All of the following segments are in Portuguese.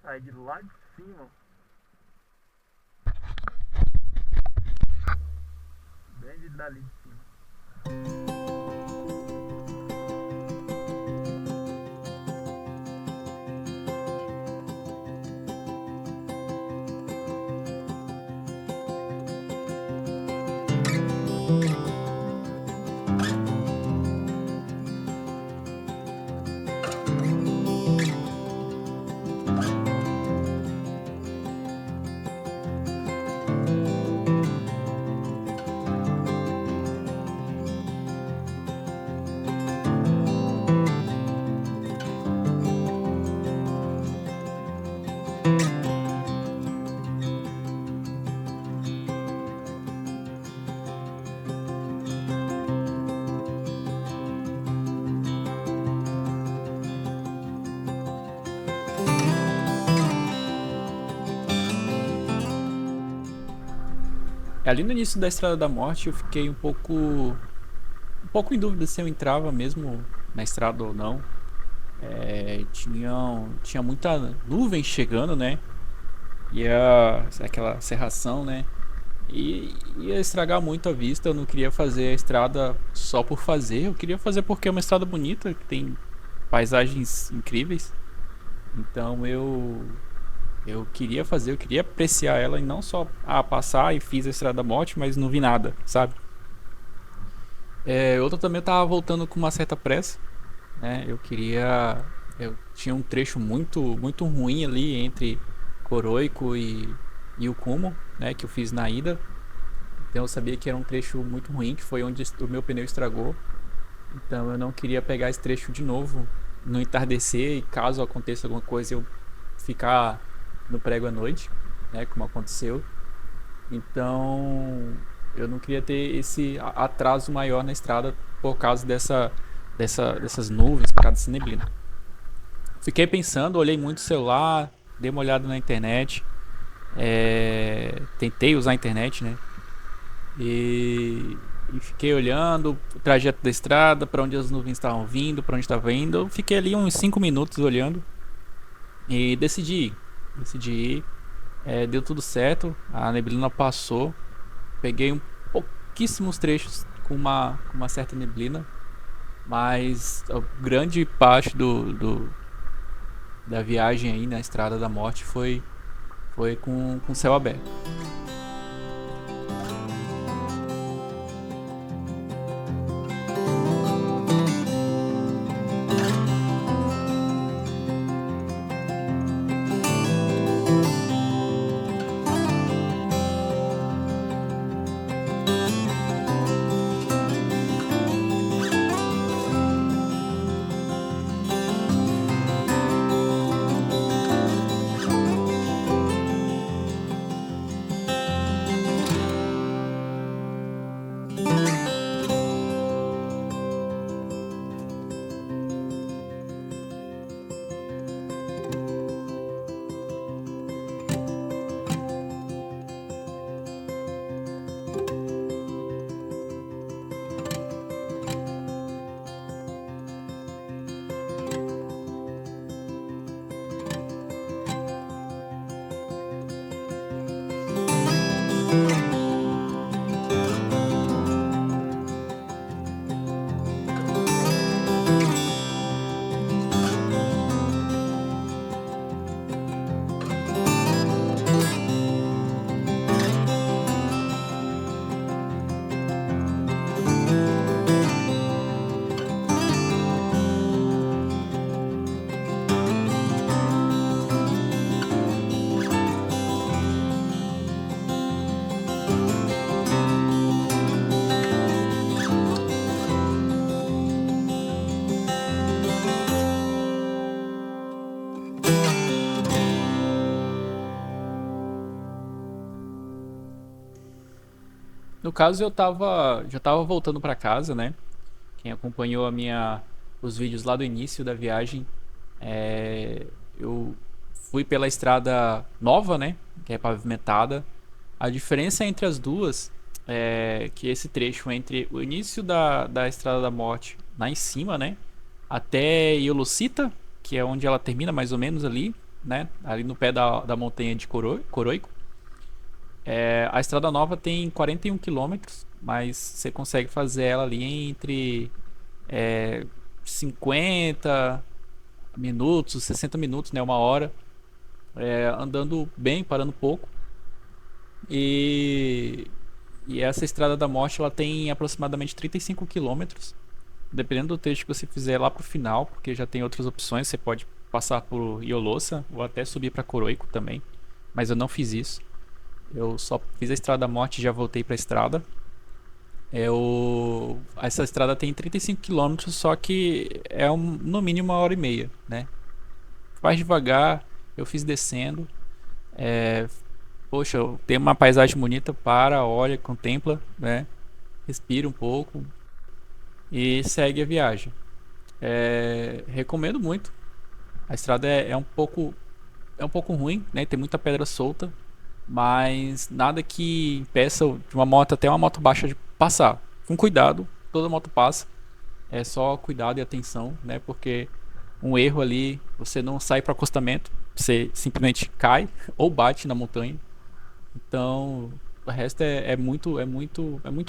Aí de lá de cima, bem de dali de cima. Ali no início da Estrada da Morte eu fiquei um pouco em dúvida se eu entrava mesmo na estrada ou não. Tinha muita nuvem chegando, né? Aquela serração, né? E ia estragar muito a vista. Eu não queria fazer a estrada só por fazer. Eu queria fazer porque é uma estrada bonita, que tem paisagens incríveis. Então eu queria fazer, eu queria apreciar ela e não só passar e fiz a Estrada da Morte, mas não vi nada, sabe? Outra também eu tava voltando com uma certa pressa, né? Eu tinha um trecho muito ruim ali entre Coroico e o Kumo, né? Que eu fiz na ida. Então eu sabia que era um trecho muito ruim, que foi onde o meu pneu estragou. Então eu não queria pegar esse trecho de novo no entardecer e caso aconteça alguma coisa eu ficar no prego à noite, né, como aconteceu. Então eu não queria ter esse atraso maior na estrada por causa dessas nuvens, por causa dessa neblina. Fiquei pensando, olhei muito o celular, dei uma olhada na internet, tentei usar a internet, né? E fiquei olhando o trajeto da estrada, para onde as nuvens estavam vindo, para onde estava indo. Eu fiquei ali uns 5 minutos olhando e decidi ir. Decidi ir. Deu tudo certo, a neblina passou. Peguei pouquíssimos trechos com uma certa neblina, mas a grande parte da viagem aí na Estrada da Morte foi com céu aberto. No caso, já tava voltando pra casa, né? Quem acompanhou os vídeos lá do início da viagem, é, eu fui pela estrada nova, né? Que é pavimentada. A diferença entre as duas é que esse trecho entre o início da Estrada da Morte, lá em cima, né? Até Iolocita, que é onde ela termina mais ou menos ali, né? Ali no pé da montanha de Coroico. A Estrada Nova tem 41 quilômetros, mas você consegue fazer ela ali entre é, 50 minutos, 60 minutos, né? Uma hora. Andando bem, parando pouco. E, e essa Estrada da Morte ela tem aproximadamente 35 quilômetros. Dependendo do trecho que você fizer lá pro final, porque já tem outras opções, você pode passar por Iolosa ou até subir para Coroico também. Mas eu não fiz isso. Eu só fiz a Estrada da Morte e já voltei para a estrada. Essa estrada tem 35 quilômetros, só que no mínimo 1 hora e meia, né? Faz devagar, eu fiz descendo. É, Poxa, tem uma paisagem bonita, olha, contempla, né? Respira um pouco e segue a viagem. Recomendo muito. A estrada é um pouco ruim, né? Tem muita pedra solta, mas nada que impeça de uma moto até uma moto baixa de passar. Com cuidado, toda moto passa. É só cuidado e atenção, né? Porque um erro ali, você não sai para acostamento, você simplesmente cai ou bate na montanha. Então, o resto é muito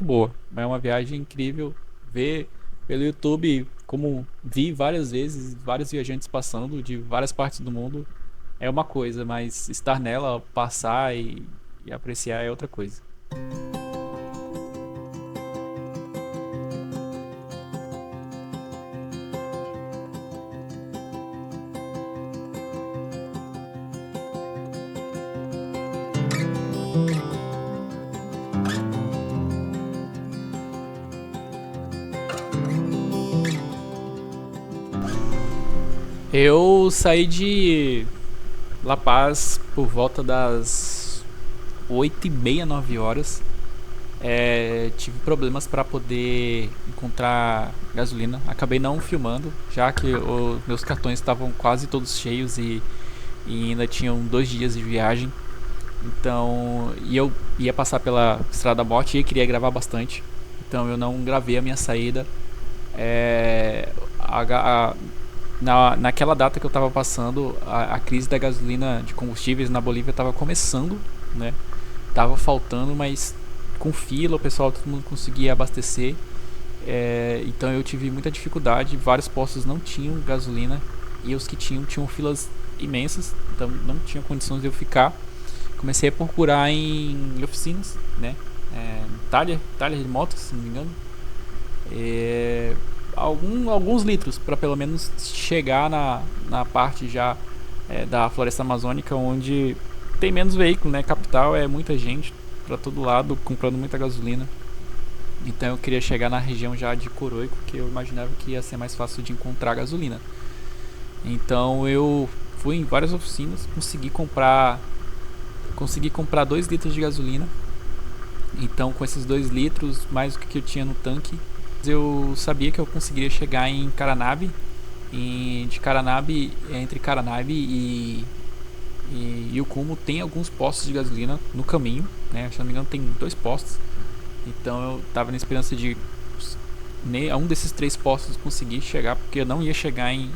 boa. É uma viagem incrível. Ver pelo YouTube, como vi várias vezes, vários viajantes passando de várias partes do mundo, é uma coisa, mas estar nela, passar e apreciar é outra coisa. Eu saí de La Paz por volta das 8h30, 9 horas. Tive problemas para poder encontrar gasolina. Acabei não filmando, já que os meus cartões estavam quase todos cheios e ainda tinham 2 dias de viagem. Então, e eu ia passar pela Estrada da Morte e queria gravar bastante. Então eu não gravei a minha saída. É, a, a, naquela data que eu estava passando, a crise da gasolina de combustíveis na Bolívia estava começando, né? Tava faltando, mas com fila, o pessoal, todo mundo conseguia abastecer. Então eu tive muita dificuldade. Vários postos não tinham gasolina e os que tinham filas imensas, então não tinha condições de eu ficar. Comecei a procurar em oficinas, né? Talha de motos, se não me engano. Alguns litros para pelo menos chegar na parte já da floresta amazônica, onde tem menos veículo, né? Capital é muita gente para todo lado comprando muita gasolina. Então eu queria chegar na região já de Coroico, que eu imaginava que ia ser mais fácil de encontrar gasolina. Então eu fui em várias oficinas, consegui comprar 2 litros de gasolina. Então com esses 2 litros, mais o que eu tinha no tanque, eu sabia que eu conseguiria chegar em Caranabe. Entre Caranabe e o Cumo tem alguns postos de gasolina no caminho, né? Se não me engano tem 2 postos. Então eu tava na esperança de a um desses 3 postos conseguir chegar, porque eu não ia chegar em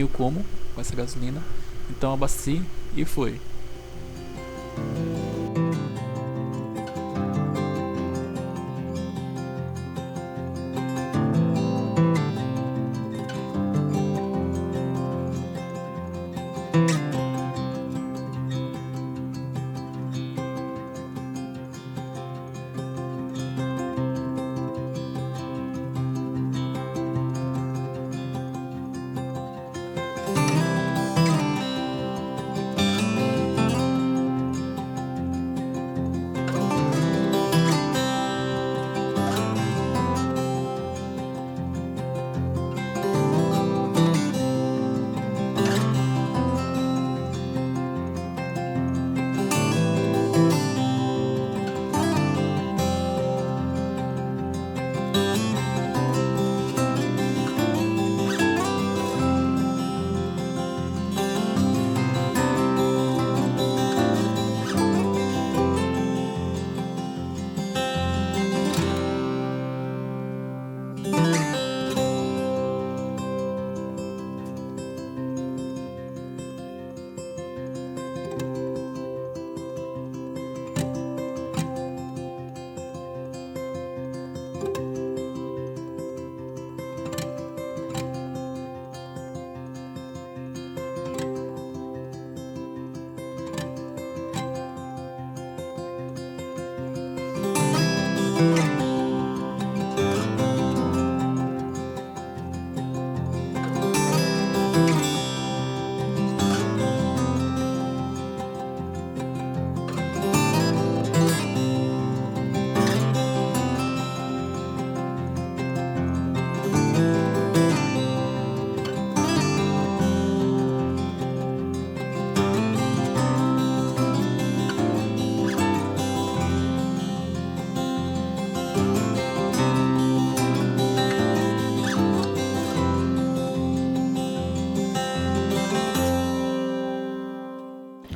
Ucomo com essa gasolina. Então eu abasteci e fui.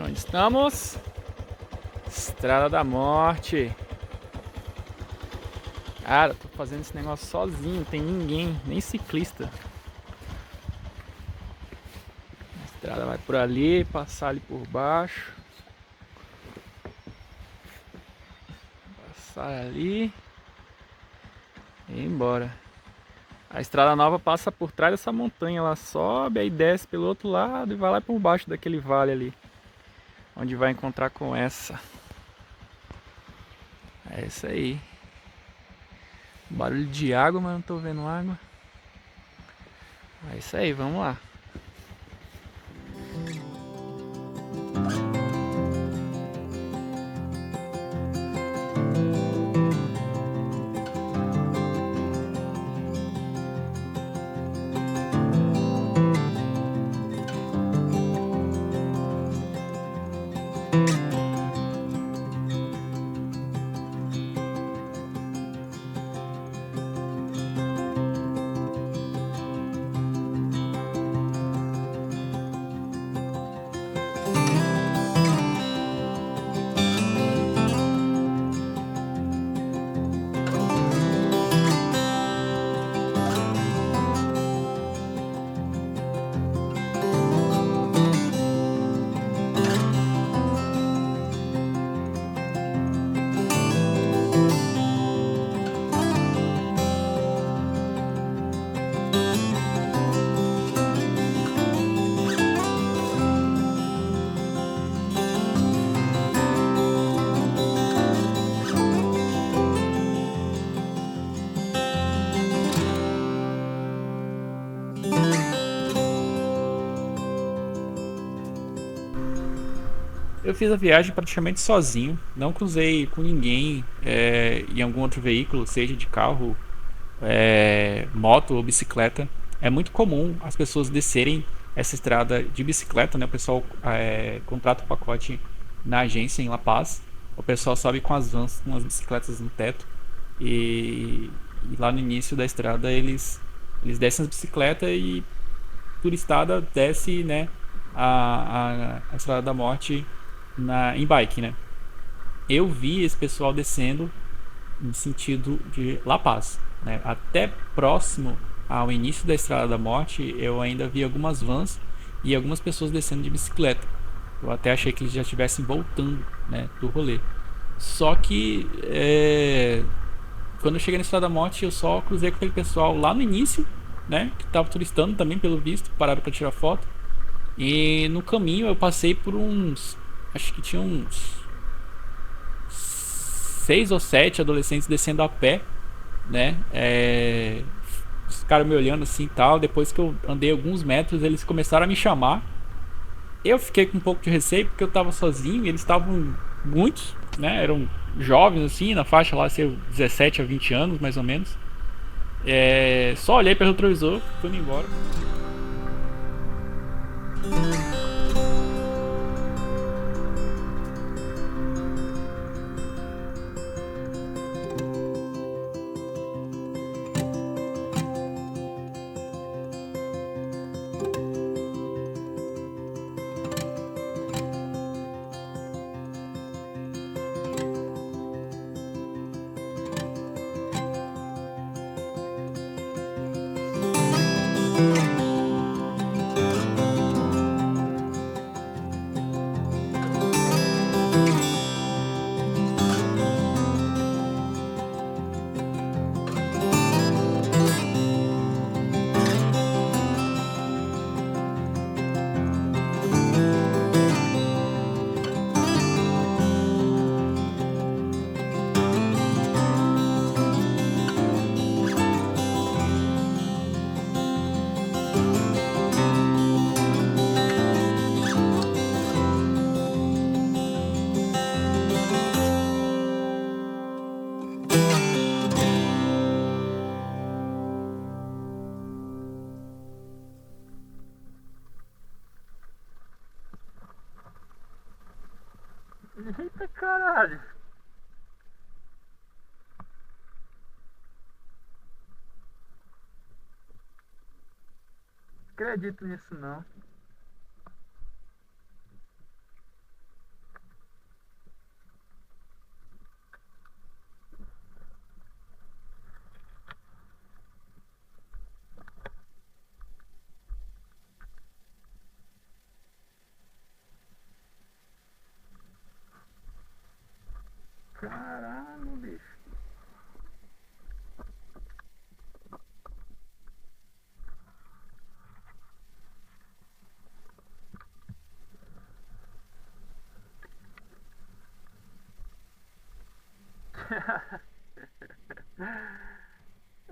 Onde estamos? Estrada da Morte. Cara, eu tô fazendo esse negócio sozinho, não tem ninguém, nem ciclista. A estrada vai por ali, passar ali por baixo. Passar ali e ir embora. A estrada nova passa por trás dessa montanha, ela sobe, aí desce pelo outro lado e vai lá por baixo daquele vale ali, onde vai encontrar com essa. É isso aí. Barulho de água, mas não tô vendo água. É isso aí, vamos lá. Eu fiz a viagem praticamente sozinho, não cruzei com ninguém em algum outro veículo, seja de carro, moto ou bicicleta. É muito comum as pessoas descerem essa estrada de bicicleta, né? O pessoal contrata o pacote na agência em La Paz. O pessoal sobe com as vans, com as bicicletas no teto e lá no início da estrada eles descem as bicicletas e turistada desce, né, a Estrada da Morte em bike, né? Eu vi esse pessoal descendo no sentido de La Paz, né? Até próximo ao início da Estrada da Morte, eu ainda vi algumas vans e algumas pessoas descendo de bicicleta. Eu até achei que eles já estivessem voltando, né, do rolê. Só que quando eu cheguei na Estrada da Morte, eu só cruzei com aquele pessoal lá no início, né, que estava turistando também, pelo visto, pararam para tirar foto. E no caminho eu passei por uns, acho que tinha uns 6 ou 7 adolescentes descendo a pé, né? Os caras me olhando assim e tal. Depois que eu andei alguns metros, eles começaram a me chamar. Eu fiquei com um pouco de receio porque eu tava sozinho. Eles estavam muitos, né? Eram jovens assim, na faixa lá, sei, 17 a 20 anos mais ou menos. Só olhei pelo retrovisor, fui embora. Eita caralho. Acredito nisso não.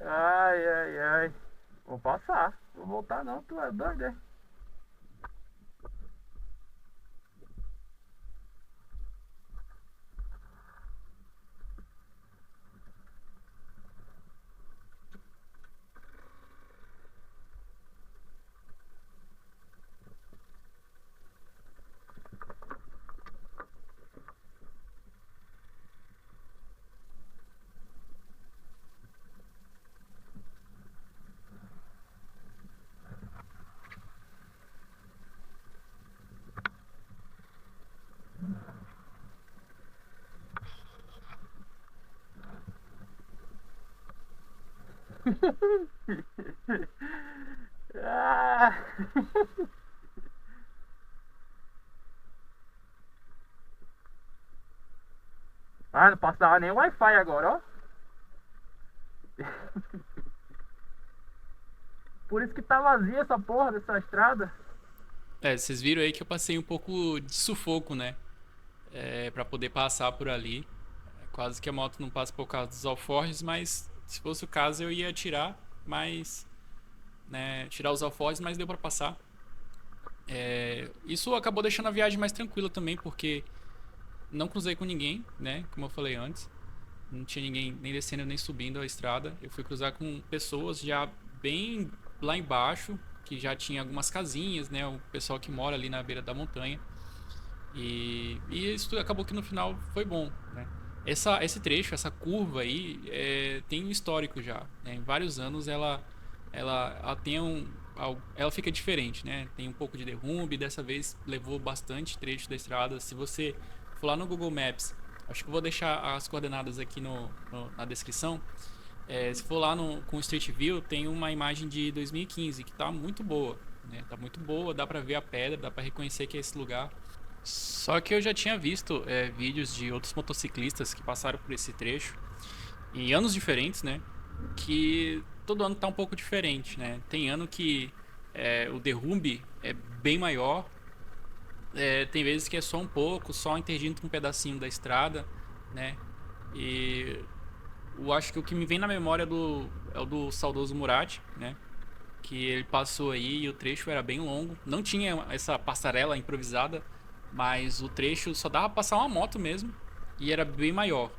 Ai, ai, ai. Vou passar. Vou voltar não, tu é doido, hein? Ah. Ah, não posso dar nem Wi-Fi agora, ó. Por isso que tá vazia essa porra dessa estrada. É, vocês viram aí que eu passei um pouco de sufoco, né? Pra poder passar por ali. Quase que a moto não passa por causa dos alforjes, mas se fosse o caso eu ia tirar, mas né, tirar os alforjes, mas deu pra passar. Isso acabou deixando a viagem mais tranquila também, porque não cruzei com ninguém, né? Como eu falei antes, não tinha ninguém nem descendo nem subindo a estrada. Eu fui cruzar com pessoas já bem lá embaixo, que já tinha algumas casinhas, né? O pessoal que mora ali na beira da montanha. E isso acabou que no final foi bom, né? Esse trecho, essa curva aí, tem um histórico já, né? Em vários anos ela tem ela fica diferente, né? Tem um pouco de derrube, dessa vez levou bastante trecho da estrada. Se você for lá no Google Maps, acho que eu vou deixar as coordenadas aqui na descrição. Se for lá com o Street View, tem uma imagem de 2015 que tá muito boa, né? Tá muito boa, dá pra ver a pedra, dá pra reconhecer que é esse lugar. Só que eu já tinha visto vídeos de outros motociclistas que passaram por esse trecho em anos diferentes, né? Que todo ano tá um pouco diferente, né? Tem ano que o derrube é bem maior, tem vezes que é só um pouco, só interdito um pedacinho da estrada, né? E eu acho que o que me vem na memória é o do saudoso Murat, né? Que ele passou aí e o trecho era bem longo. Não tinha essa passarela improvisada, mas o trecho só dava pra passar uma moto mesmo e era bem maior.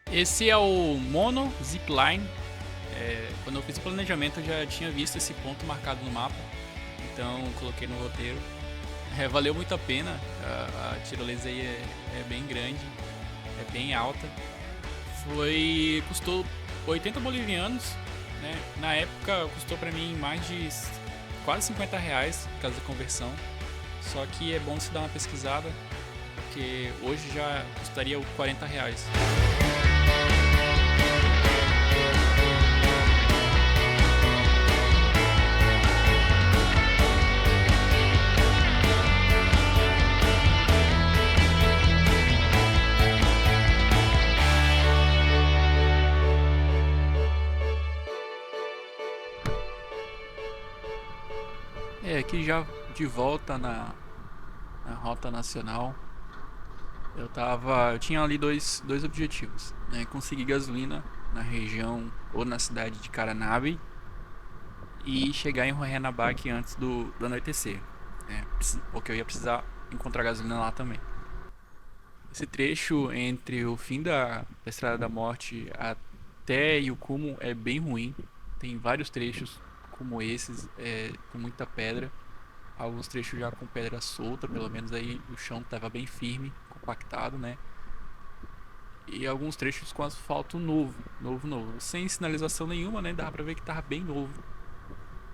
Esse é o Mono Zipline. Quando eu fiz o planejamento eu já tinha visto esse ponto marcado no mapa, então coloquei no roteiro. Valeu muito a pena, a tirolesa aí é bem grande, é bem alta. Custou 80 bolivianos, né? Na época custou pra mim mais de quase 50 reais, por causa da conversão. Só que é bom se dar uma pesquisada, porque hoje já custaria 40 reais. Aqui já de volta na rota nacional, eu tinha ali dois objetivos, né? Conseguir gasolina na região ou na cidade de Caranabe e chegar em Huayanabak antes do anoitecer, né? Porque eu ia precisar encontrar gasolina lá também. Esse trecho entre o fim da Estrada da Morte até Yukumo é bem ruim. Tem vários trechos como esses, com muita pedra. Alguns trechos já com pedra solta, pelo menos aí o chão estava bem firme, compactado, né? E alguns trechos com asfalto novo. Sem sinalização nenhuma, né? Dava pra ver que tava bem novo.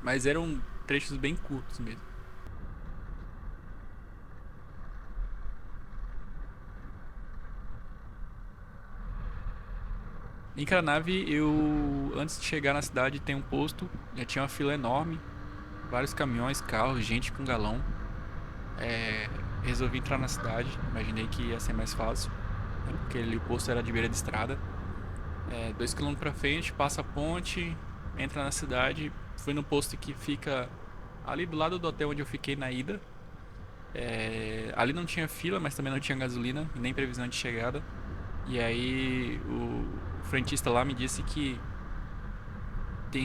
Mas eram trechos bem curtos mesmo. Em Carnave, antes de chegar na cidade, tem um posto, já tinha uma fila enorme, vários caminhões, carros, gente com galão. Resolvi entrar na cidade, imaginei que ia ser mais fácil, né, porque ali o posto era de beira de estrada. 2 km pra frente, passa a ponte, entra na cidade. Fui no posto que fica ali do lado do hotel onde eu fiquei na ida. Ali não tinha fila, mas também não tinha gasolina, nem previsão de chegada. E aí o frentista lá me disse que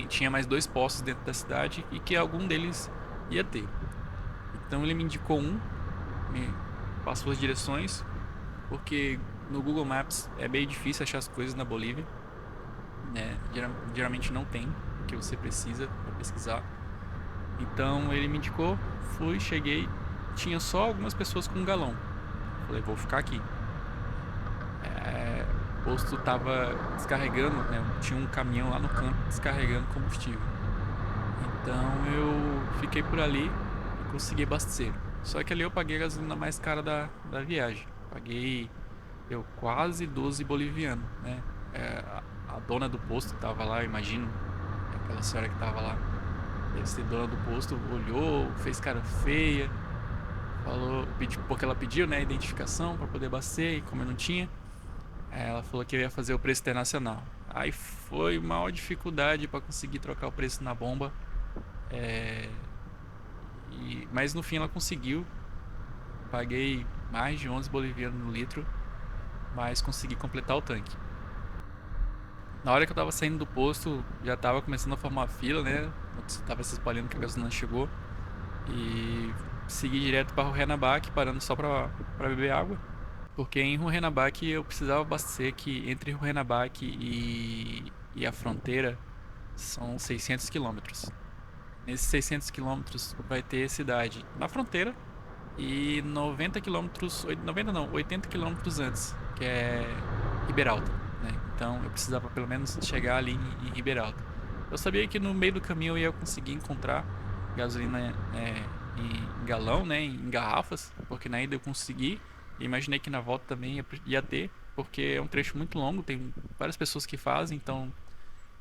tinha mais 2 postos dentro da cidade e que algum deles ia ter. Então ele me indicou me passou as direções, porque no Google Maps é bem difícil achar as coisas na Bolívia, né? Geralmente não tem o que você precisa para pesquisar. Então ele me indicou, fui, cheguei, tinha só algumas pessoas com galão. Falei, vou ficar aqui. O posto tava descarregando, né? Tinha um caminhão lá no canto descarregando combustível. Então eu fiquei por ali e consegui abastecer. Só que ali eu paguei a gasolina mais cara da viagem. Paguei quase 12 bolivianos, né? A dona do posto que tava lá, eu imagino, aquela senhora que tava lá, deve ser dona do posto, olhou, fez cara feia, falou, porque ela pediu, né, identificação para poder abastecer, e como eu não tinha, ela falou que eu ia fazer o preço internacional. Aí foi maior dificuldade para conseguir trocar o preço na bomba. Mas no fim ela conseguiu. Paguei mais de 11 bolivianos no litro, mas consegui completar o tanque. Na hora que eu tava saindo do posto, já tava começando a formar fila, né? Tava se espalhando que a gasolina chegou. E segui direto para Rurrenabaque, parando só pra beber água. Porque em Rurrenabaque eu precisava abastecer, que entre Rurrenabaque e a fronteira são 600 quilômetros. Nesses 600 quilômetros vai ter cidade na fronteira e 90 quilômetros, 90 não, 80 quilômetros antes, que é Riberalta, né? Então eu precisava pelo menos chegar ali em Riberalta. Eu sabia que no meio do caminho eu ia conseguir encontrar gasolina em galão, né, em garrafas, porque na ida eu consegui. E imaginei que na volta também ia ter, porque é um trecho muito longo, tem várias pessoas que fazem, então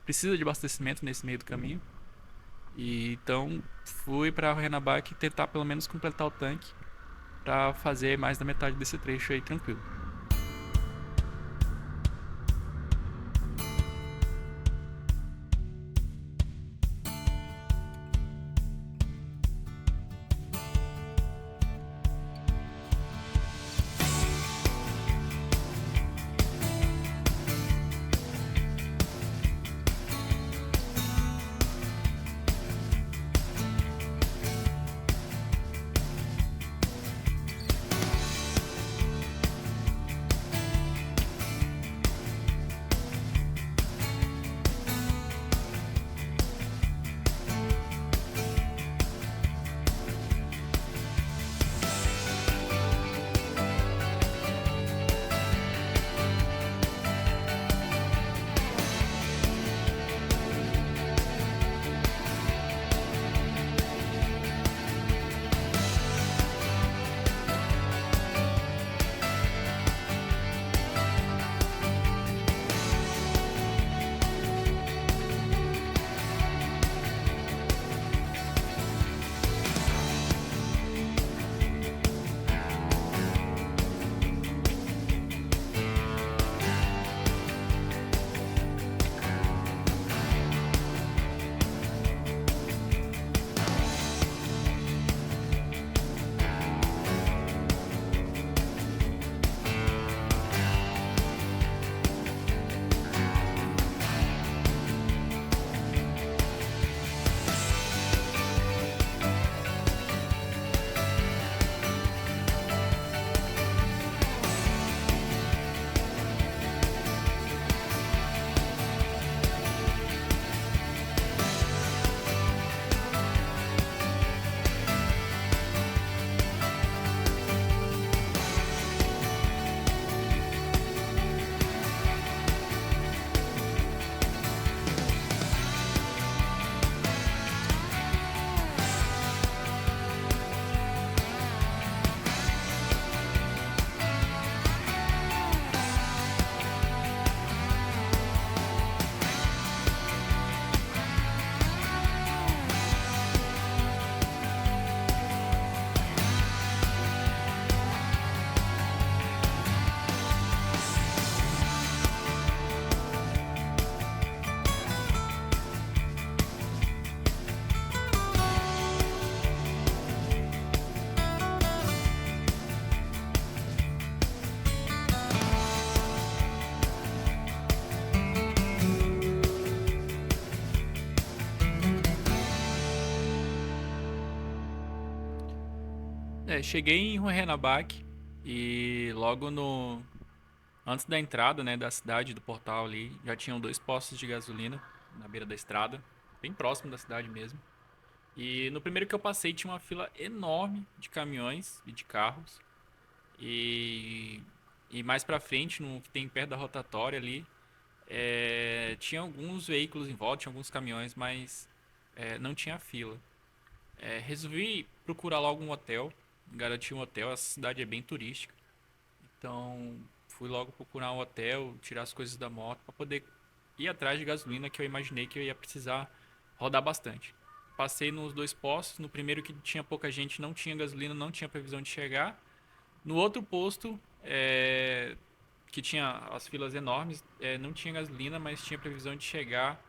precisa de abastecimento nesse meio do caminho. E então fui para Rurrenabaque tentar pelo menos completar o tanque para fazer mais da metade desse trecho aí tranquilo. Cheguei em Hohenabach e logo no antes da entrada, né, da cidade, do portal ali, já tinham dois postos de gasolina na beira da estrada, bem próximo da cidade mesmo. E no primeiro que eu passei tinha uma fila enorme de caminhões e de carros. E, e mais pra frente, no que tem perto da rotatória ali, tinha alguns veículos em volta, tinha alguns caminhões, mas não tinha fila. Resolvi procurar logo um hotel, garantir um hotel. A cidade é bem turística, então fui logo procurar um hotel, tirar as coisas da moto para poder ir atrás de gasolina, que eu imaginei que eu ia precisar rodar bastante. Passei nos dois postos. No primeiro, que tinha pouca gente, não tinha gasolina, não tinha previsão de chegar. No outro posto, que tinha as filas enormes, não tinha gasolina, mas tinha previsão de chegar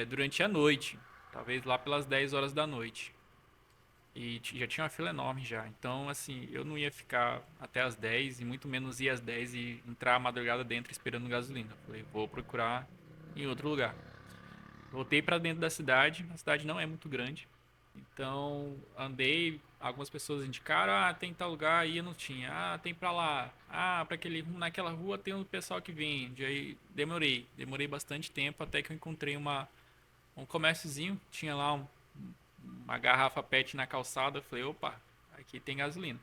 durante a noite, talvez lá pelas 10 horas da noite. E já tinha uma fila enorme já. Então, assim, eu não ia ficar até as 10 e muito menos ir às 10 e entrar a madrugada dentro esperando gasolina. Falei, vou procurar em outro lugar. Voltei pra dentro da cidade. A cidade não é muito grande. Então, andei, algumas pessoas indicaram, tem tal lugar, aí não tinha. Tem pra lá. Pra naquela rua tem um pessoal que vende. Aí demorei bastante tempo até que eu encontrei um comérciozinho, tinha lá uma garrafa PET na calçada. Eu falei, opa, aqui tem gasolina.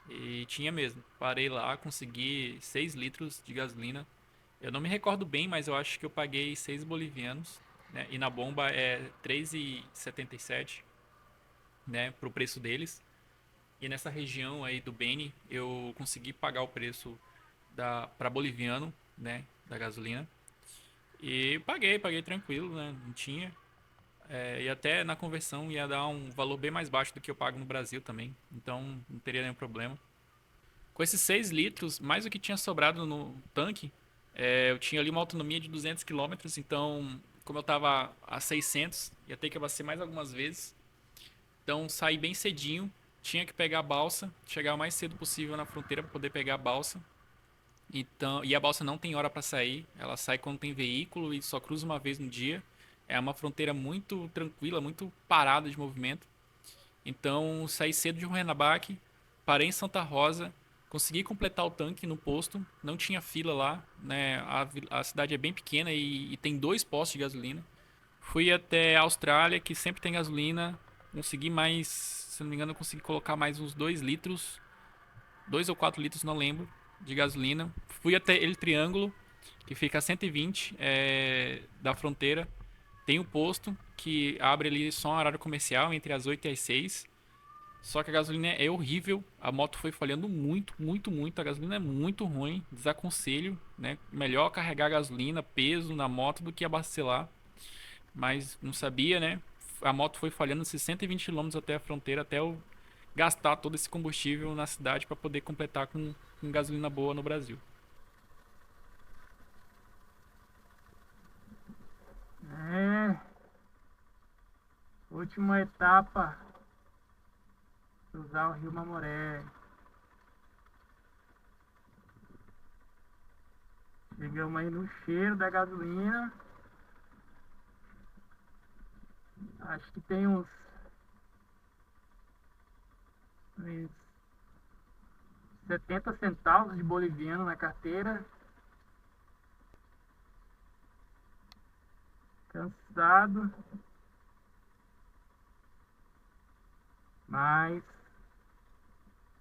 E tinha mesmo. Parei lá, consegui 6 litros de gasolina. Eu não me recordo bem, mas eu acho que eu paguei 6 bolivianos, né? E na bomba é 3,77, né, pro preço deles. E nessa região aí do Beni, eu consegui pagar o preço para boliviano, né, da gasolina. E paguei tranquilo, né? Não tinha. E até na conversão ia dar um valor bem mais baixo do que eu pago no Brasil também. Então não teria nenhum problema. Com esses 6 litros, mais o que tinha sobrado no tanque, eu tinha ali uma autonomia de 200 quilômetros. Então, como eu tava a 600, ia ter que abastecer mais algumas vezes. Então saí bem cedinho, tinha que pegar a balsa, chegar o mais cedo possível na fronteira para poder pegar a balsa. Então, e a balsa não tem hora para sair, ela sai quando tem veículo e só cruza uma vez no dia. É uma fronteira muito tranquila, muito parada de movimento. Então saí cedo de Ruenabach, parei em Santa Rosa, consegui completar o tanque no posto, não tinha fila lá, né? A cidade é bem pequena e tem dois postos de gasolina. Fui até a Austrália, que sempre tem gasolina. Consegui mais, se não me engano, eu consegui colocar mais uns 2 litros, 2 ou 4 litros, não lembro, de gasolina. Fui até El Triângulo, que fica a 120 da fronteira. Tem um posto que abre ali só um horário comercial, entre as 8 e as 6. Só que a gasolina é horrível, a moto foi falhando muito, muito, muito. A gasolina é muito ruim, desaconselho, né? Melhor carregar gasolina, peso na moto do que abastecer lá. Mas não sabia, né? A moto foi falhando 120 quilômetros até a fronteira, até eu gastar todo esse combustível na cidade para poder completar com gasolina boa no Brasil. É, última etapa, cruzar o Rio Mamoré. Chegamos aí no cheiro da gasolina. Acho que tem uns 70 centavos de boliviano na carteira. Cansado, mas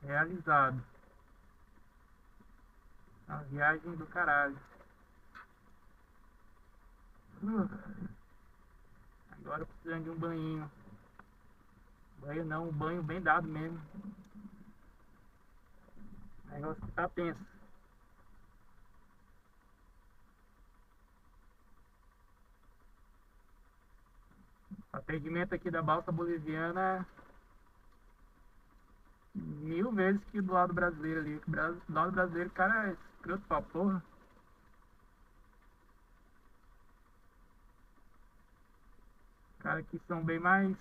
realizado. Uma viagem do caralho. Agora precisando de um banhinho. Banho não, um banho bem dado mesmo. O negócio tá tenso. O atendimento aqui da balsa boliviana 1000 vezes que do lado brasileiro ali. Do lado brasileiro, o cara é escroto pra porra. Cara aqui são bem mais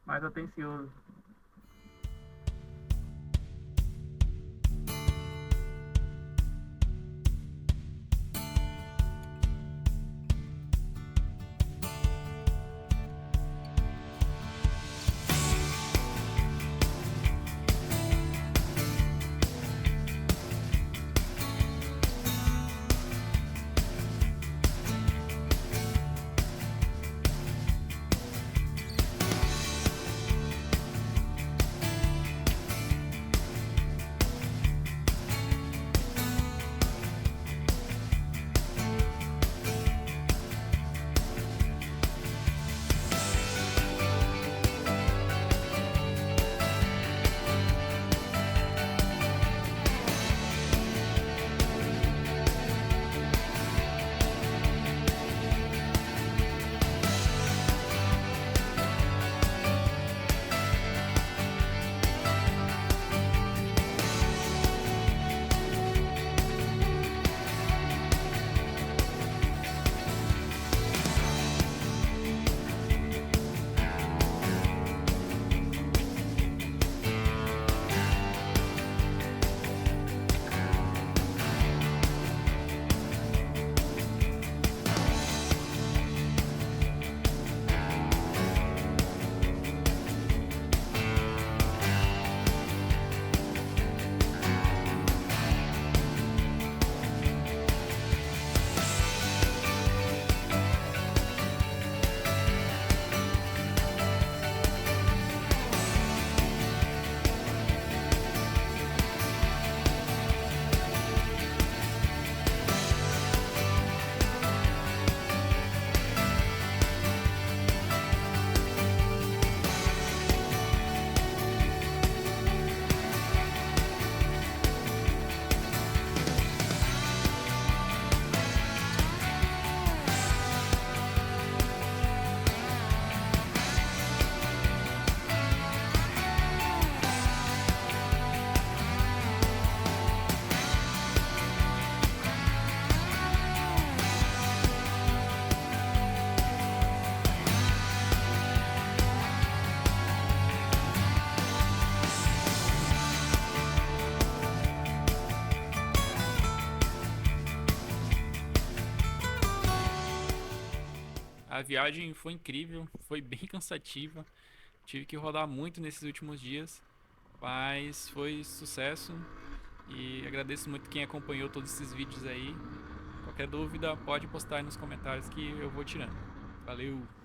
atenciosos. A viagem foi incrível, foi bem cansativa. Tive que rodar muito nesses últimos dias, mas foi sucesso. E agradeço muito quem acompanhou todos esses vídeos aí. Qualquer dúvida, pode postar aí nos comentários que eu vou tirando. Valeu!